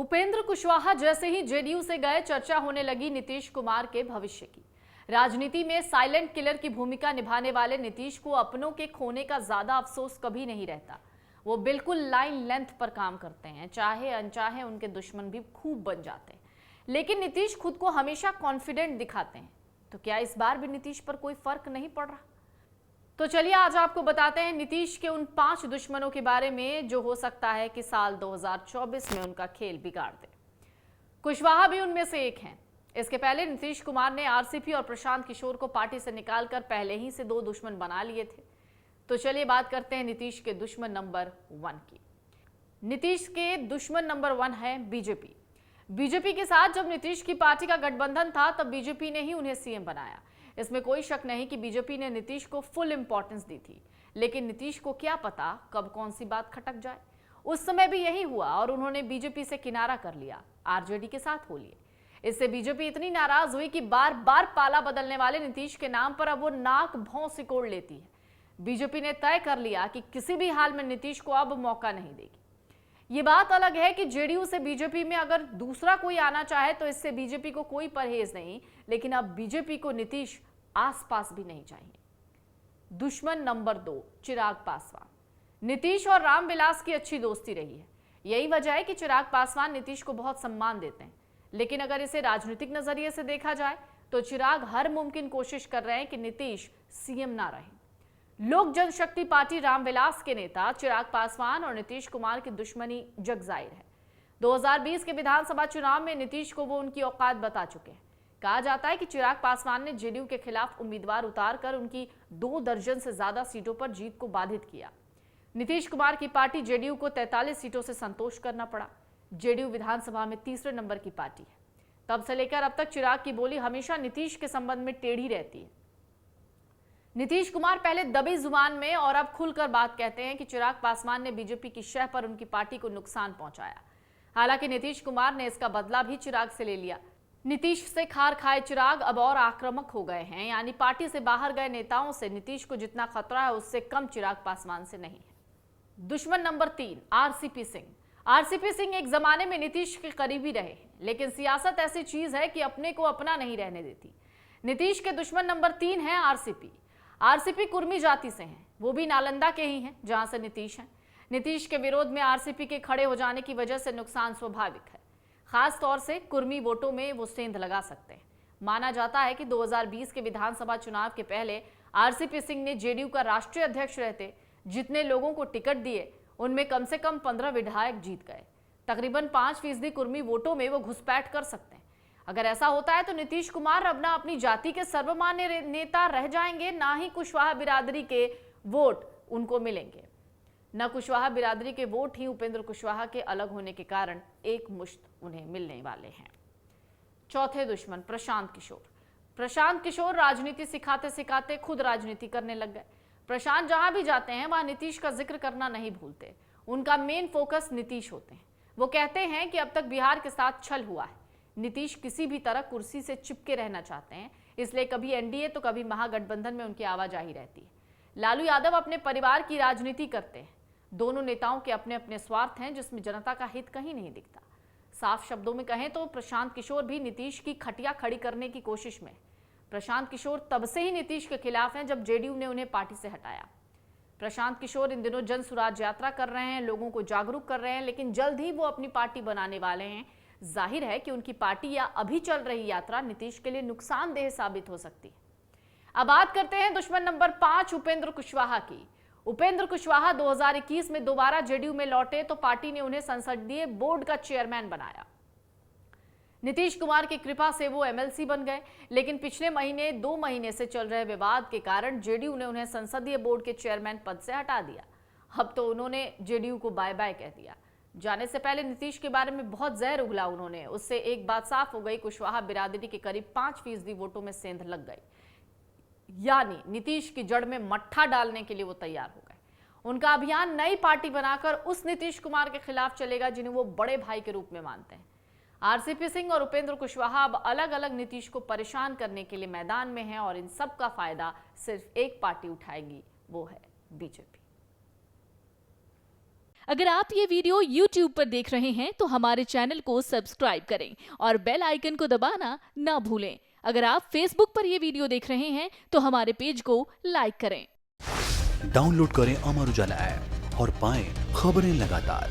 उपेंद्र कुशवाहा जैसे ही जेडीयू से गए, चर्चा होने लगी नीतीश कुमार के भविष्य की। राजनीति में साइलेंट किलर की भूमिका निभाने वाले नीतीश को अपनों के खोने का ज्यादा अफसोस कभी नहीं रहता। वो बिल्कुल लाइन लेंथ पर काम करते हैं, चाहे अनचाहे उनके दुश्मन भी खूब बन जाते हैं। लेकिन नीतीश खुद को हमेशा कॉन्फिडेंट दिखाते हैं, तो क्या इस बार भी नीतीश पर कोई फर्क नहीं पड़ रहा? तो चलिए आज आपको बताते हैं नीतीश के उन 5 दुश्मनों के बारे में जो हो सकता है कि साल 2024 में उनका खेल बिगाड़ दे। कुशवाहा भी उनमें से एक हैं। इसके पहले नीतीश कुमार ने आरसीपी और प्रशांत किशोर को पार्टी से निकालकर पहले ही से 2 दुश्मन बना लिए थे। तो चलिए बात करते हैं नीतीश के दुश्मन नंबर 1 की। नीतीश के दुश्मन नंबर 1 है बीजेपी। बीजेपी के साथ जब नीतीश की पार्टी का गठबंधन था, तब बीजेपी ने ही उन्हें सीएम बनाया। इसमें कोई शक नहीं कि बीजेपी ने नीतीश को फुल इंपॉर्टेंस दी थी, लेकिन नीतीश को क्या पता कब कौन सी बात खटक जाए। उस समय भी यही हुआ और उन्होंने बीजेपी से किनारा कर लिया, आरजेडी के साथ हो लिए। इससे बीजेपी इतनी नाराज हुई कि बार बार पाला बदलने वाले नीतीश के नाम पर अब वो नाक भौं सिकोड़ लेती है। बीजेपी ने तय कर लिया कि किसी भी हाल में नीतीश को अब मौका नहीं देगी। ये बात अलग है कि जेडीयू से बीजेपी में अगर दूसरा कोई आना चाहे तो इससे बीजेपी को कोई परहेज नहीं, लेकिन अब बीजेपी को नीतीश आसपास भी नहीं चाहिए। दुश्मन नंबर 2 चिराग पासवान। नीतीश और रामविलास की अच्छी दोस्ती रही है। यही वजह है कि चिराग पासवान नीतीश को बहुत सम्मान देते हैं। लेकिन अगर इसे राजनीतिक नजरिए से देखा जाए तो चिराग हर मुमकिन कोशिश कर रहे हैं कि नीतीश सीएम ना रहे। लोक जनशक्ति पार्टी रामविलास के नेता चिराग पासवान और नीतीश कुमार की दुश्मनी जग जाहिर है। 2020 के विधानसभा चुनाव में नीतीश को वो उनकी औकात बता चुके हैं। कहा जाता है कि चिराग पासवान ने जेडीयू के खिलाफ उम्मीदवार उतारकर उनकी 2 दर्जन से ज्यादा सीटों पर जीत को बाधित किया। नीतीश कुमार की पार्टी जेडीयू को 43 सीटों से संतोष करना पड़ा। जेडीयू विधानसभा में तीसरे नंबर की पार्टी है। तब से लेकर अब तक चिराग की बोली हमेशा नीतीश के संबंध में टेढ़ी रहती है। नीतीश कुमार पहले दबी जुबान में और अब खुलकर बात कहते हैं कि चिराग पासवान ने बीजेपी की शह पर उनकी पार्टी को नुकसान पहुंचाया। हालांकि नीतीश कुमार ने इसका बदला भी चिराग से ले लिया। नीतीश से खार खाए चिराग अब और आक्रामक हो गए हैं, यानी पार्टी से बाहर गए नेताओं से नीतीश को जितना खतरा है उससे कम चिराग पासवान से नहीं है। दुश्मन number 3 RCP Singh. RCP Singh एक जमाने में नीतीश के करीबी रहे, लेकिन सियासत ऐसी चीज है कि अपने को अपना नहीं रहने देती। नीतीश के दुश्मन नंबर 3 है आरसीपी। आरसीपी कुर्मी जाति से हैं, वो भी नालंदा के ही हैं जहां से नीतीश हैं। नीतीश के विरोध में आरसीपी के खड़े हो जाने की वजह से नुकसान स्वाभाविक है। खास तौर से कुर्मी वोटों में वो सेंध लगा सकते हैं। माना जाता है कि 2020 के विधानसभा चुनाव के पहले आरसीपी सिंह ने जेडीयू का राष्ट्रीय अध्यक्ष रहते जितने लोगों को टिकट दिए उनमें कम से कम 15 विधायक जीत गए। तकरीबन 5% कुर्मी वोटों में वो घुसपैठ कर सकते हैं। अगर ऐसा होता है तो नीतीश कुमार अब ना अपनी जाति के सर्वमान्य नेता रह जाएंगे, ना ही कुशवाहा बिरादरी के वोट उनको मिलेंगे। न कुशवाहा बिरादरी के वोट ही उपेंद्र कुशवाहा के अलग होने के कारण एक मुश्त उन्हें मिलने वाले हैं। चौथे दुश्मन प्रशांत किशोर। प्रशांत किशोर राजनीति सिखाते सिखाते खुद राजनीति करने लग गए। प्रशांत जहां भी जाते हैं वहां नीतीश का जिक्र करना नहीं भूलते। उनका मेन फोकस नीतीश होते हैं। वो कहते हैं कि अब तक बिहार के साथ छल हुआ है। नीतीश किसी भी तरह कुर्सी से चिपके रहना चाहते हैं, इसलिए कभी एनडीए तो कभी महागठबंधन में उनकी आवाजाही रहती है। लालू यादव अपने परिवार की राजनीति करते हैं। दोनों नेताओं के अपने अपने स्वार्थ हैं, जिसमें जनता का हित कहीं नहीं दिखता। साफ शब्दों में कहें तो प्रशांत किशोर भी नीतीश की खटिया खड़ी करने की कोशिश में। प्रशांत किशोर तब से ही नीतीश के खिलाफ हैं जब जेडीयू ने उन्हें पार्टी से हटाया। प्रशांत किशोर इन दिनों जन सुराज यात्रा कर रहे हैं, लोगों को जागरूक कर रहे हैं, लेकिन जल्द ही वो अपनी पार्टी बनाने वाले हैं। जाहिर है कि उनकी पार्टी या अभी चल रही यात्रा नीतीश के लिए नुकसानदेह साबित हो सकती है। अब बात करते हैं दुश्मन नंबर 5 उपेंद्र कुशवाहा की। उपेंद्र कुशवाहा 2021 में दोबारा जेडीयू में लौटे तो पार्टी ने उन्हें संसदीय बोर्ड का चेयरमैन बनाया। नीतीश कुमार की कृपा से वो एमएलसी बन गए, लेकिन पिछले महीने 2 महीने से चल रहे विवाद के कारण जेडीयू ने उन्हें संसदीय बोर्ड के चेयरमैन पद से हटा दिया। अब तो उन्होंने जेडीयू को बाय बाय कह दिया। जाने से पहले नीतीश के बारे में बहुत जहर उगला उन्होंने। उससे एक बात साफ हो गई, कुशवाहा बिरादरी के करीब 5% वोटों में सेंध लग गई, यानी नीतीश की जड़ में मट्ठा डालने के लिए वो तैयार हो गए। उनका अभियान नई पार्टी बनाकर उस नीतीश कुमार के खिलाफ चलेगा जिन्हें वो बड़े भाई के रूप में मानते हैं। आरसीपी सिंह और उपेंद्र कुशवाहा अब अलग अलग नीतीश को परेशान करने के लिए मैदान में हैं और इन सब का फायदा सिर्फ एक पार्टी उठाएगी, वो है बीजेपी। अगर आप ये वीडियो YouTube पर देख रहे हैं तो हमारे चैनल को सब्सक्राइब करें और बेल आइकन को दबाना ना भूलें। अगर आप Facebook पर ये वीडियो देख रहे हैं तो हमारे पेज को लाइक करें। डाउनलोड करें अमर उजाला ऐप और पाएं खबरें लगातार।